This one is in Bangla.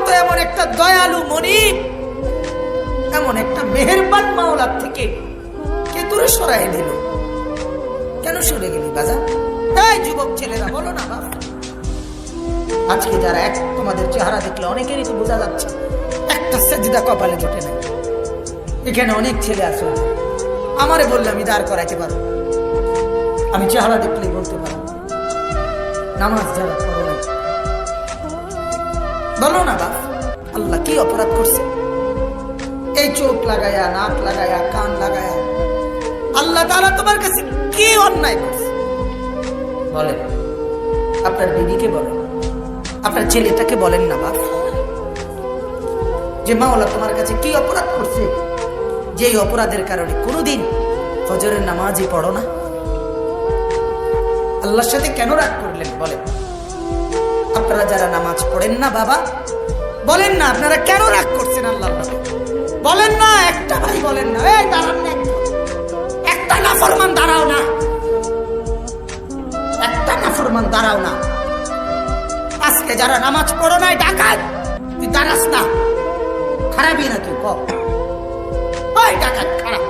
মতো এমন একটা দয়ালু মনিব, এমন একটা মেহেরবান মাওলার থেকে কে দূরে সরাই দিল? কেন সরে গেলি বাজার? এই যুবক ছেলেরা বলো না বাপ। আজকে যারা তোমাদের চেহারা দেখলে অনেকেরই তো বোঝা যাচ্ছে একটা সেজদা কপালে জোটে নাই। এখানে অনেক ছেলে আছে, আমারে বললে আমি দাঁড় করাইতে পারো, আমি চেহারা দেখলেই বলতে পারো। নামাজ যারা পড়ো না, বলো না বাপ, আল্লাহ কি অপরাধ করছে? এই চোখ লাগায়া, নাক লাগায়া, কান লাগায়া আল্লাহ তাআলা তোমার কাছে কি অন্যায় করছে? বলেন, আপনার বিবিকে বলেন, আপনার ছেলেটাকে বলেন না বাপ, যে মাওলা তোমার কাছে কি অপরাধ করছে, যে অপরাধের কারণে কোনোদিন ফজরের নামাজই পড়ো না? আল্লাহর সাথে কেন রাগ করলেন বলেন? আপনারা যারা নামাজ পড়েন না বাবা, বলেন না আপনারা কেন রাগ করছেন আল্লাহর নামে? বলেন না, একটা ভাই বলেন না, এই দাঁড়ান না, একটা নাফরমান দাঁড়াও না, একটা নাফরমান দাঁড়াও না। আজকে যারা নামাজ পড়ো নাই ডাকাত, তুই দাঁড়াস না, খারাপই না তুই, ওই ডাকাত খারাপ।